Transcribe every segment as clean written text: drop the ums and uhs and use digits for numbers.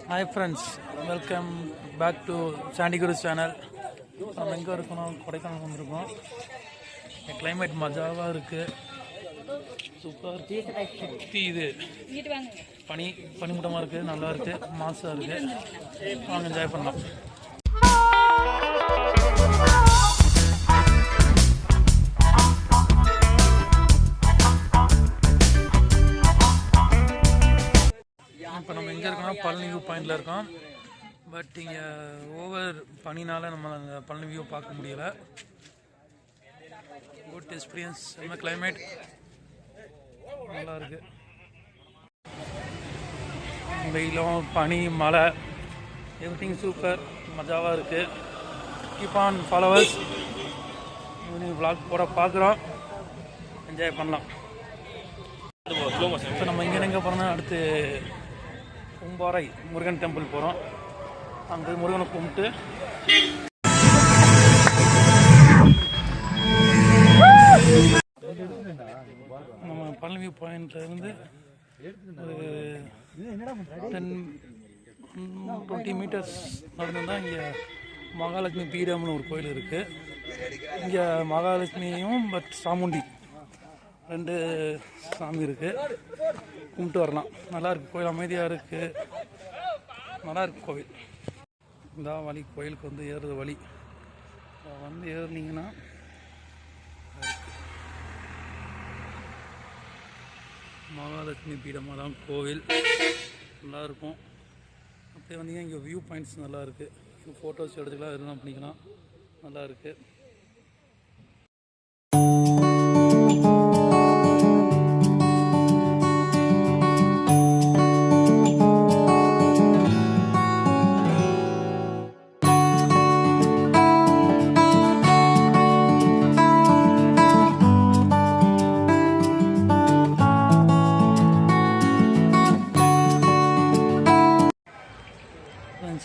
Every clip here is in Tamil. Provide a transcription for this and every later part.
Hi friends, welcome back to Sandy Guru channel. நம்ம எங்கே இருக்கணும்? கொடைக்கானல் வந்திருக்கோம். கிளைமேட் மஜாவாக இருக்குது, சூப்பராக சுற்றி இது பனிமூட்டமாக இருக்குது, நல்லா இருக்குது, மாசாக இருக்குது. வாங்க என்ஜாய் பண்ணலாம். இப்போ நம்ம எங்கே இருக்கோம்னா பழனி வியூ பாயிண்டில் இருக்கோம். பட் இங்கே ஓவர் பனினால் நம்ம அந்த பழனி வியூ பார்க்க முடியலை. குட் எக்ஸ்பீரியன்ஸ், நம்ம கிளைமேட் நல்லா இருக்குது. வெயிலும் பனி மழை எவ்ரிதிங் சூப்பர், மஜாவாக இருக்குது. Keep on followers. Evening vlog போட பார்க்குறோம், என்ஜாய் பண்ணலாம். இப்போ நம்ம இங்கே எங்கே போகிறோம்னா அடுத்து பூம்பாறை முருகன் டெம்பிள் போகிறோம். அங்கே முருகனை கும்பிட்டு நம்ம பழனி வியூ பாயிண்ட்லேருந்து ஒரு 10-20 மீட்டர்ஸ் நடந்து தான் இங்கே மகாலட்சுமி பீடம்னு ஒரு கோயில் இருக்குது. இங்கே மகாலட்சுமியும் பட் சாமுண்டி ரெண்டு சாமி இருக்குது, கும்பிட்டு வரலாம். நல்லாயிருக்கு கோயில், அமைதியாக இருக்குது, நல்லாயிருக்கு கோவில். இந்த வழி கோயிலுக்கு வந்து ஏறுறது வழி. வந்து ஏறினீங்கன்னா மகாலட்சுமி பீடமாக தான் கோவில், நல்லாயிருக்கும். அப்படியே வந்தீங்கன்னா இங்கே வியூ பாயிண்ட்ஸ் நல்லா இருக்குது, ஃபோட்டோஸ் எடுத்துக்கலாம், எதுனா பண்ணிக்கலாம், நல்லா இருக்குது.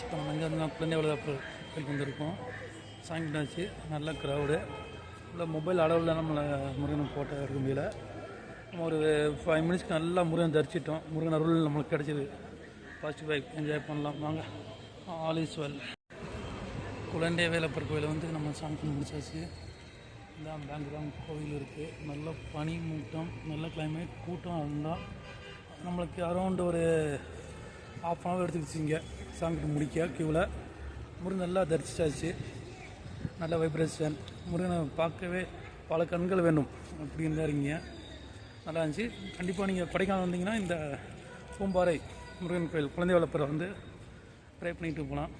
இப்போ நம்ம இங்கே வந்து குழந்தைவளர்ப்பு கோயிலுக்கு வந்திருக்கோம். சாயங்காலாச்சு, நல்ல க்ரௌடு. இல்லை மொபைல் அளவில் நம்மளை முருகன் ஃபோட்டோ எடுக்க முடியல. நம்ம ஒரு 5 மினிட்ஸ்க்கு நல்லா முருகன் தரிச்சிட்டோம். முருகன் அருள் நம்மளுக்கு கிடச்சிது. பாசிட்டிவ் வைப், என்ஜாய் பண்ணலாம் வாங்க. All is well. குழந்தை வேலப்பர் கோயிலை வந்து நம்ம சாமி முடிச்சாச்சு. இந்த பேக்ரவுண்ட் கோவில் இருக்குது. நல்ல பனி மூட்டம், நல்ல கிளைமேட், கூட்டம் இருந்தால் நம்மளுக்கு அரௌண்ட் ஒரு ½ hour எடுத்துக்கிச்சிங்க சாங்கிட்டு முடிக்க. க்யூவில் முருகன் நல்லா தரிசிச்சாச்சு. நல்ல வைப்ரேஷன், முருகனை பார்க்கவே பல கண்கள் வேண்டும் அப்படின்னு தான் இருக்கீங்க. நல்லா இருந்துச்சு. கண்டிப்பாக நீங்கள் கொடைக்கானல் வந்தீங்கன்னா இந்த பூம்பாறை முருகன் கோயில் குழந்தை வளர்ப்பரை வந்து ட்ரை பண்ணிட்டு போகலாம்.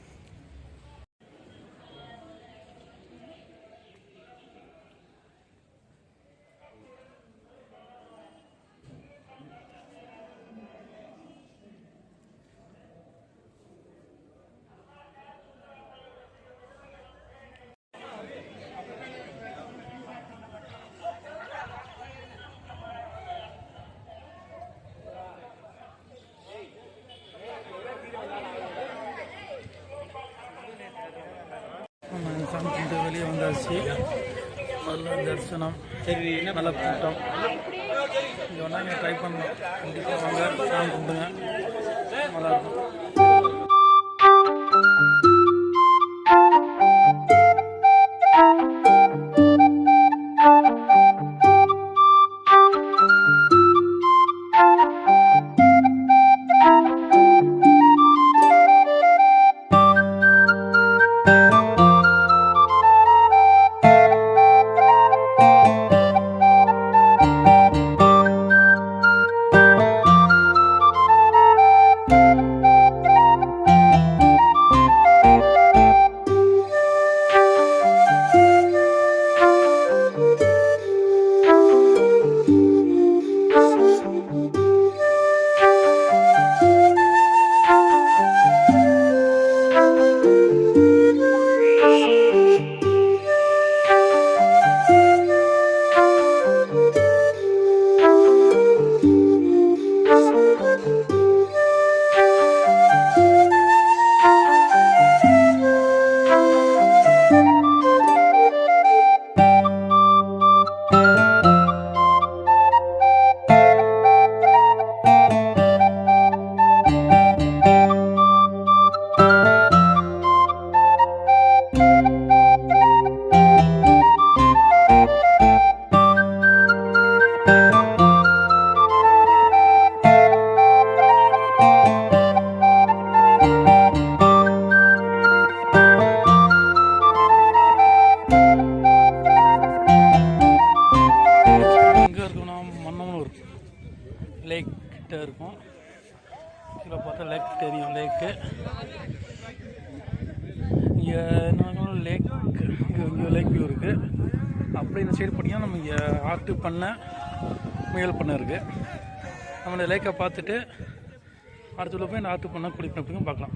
சாமி வெளியே வந்தாச்சு. நல்ல தரிசனம், நல்ல கூட்டம். இங்கே வேணா இங்கே ட்ரை பண்ணலாம். கண்டிப்பாக வாங்க, சாமி கும்பிடுங்க, நல்லாயிருக்கும். லேக் தெரியும். லேக்கு இங்கே என்ன லேக், இங்கே லேக் வியூ இருக்குது. அப்படி இந்த சைடு பார்த்தீங்கன்னா நம்ம இங்கே ஆட்டு பண்ணை, முயல் பண்ணை இருக்குது. நம்ம இந்த லேக்கை பார்த்துட்டு அடுத்துள்ள போய் இந்த ஆட்டு பண்ணை குடிப்பேன் பார்க்கலாம்.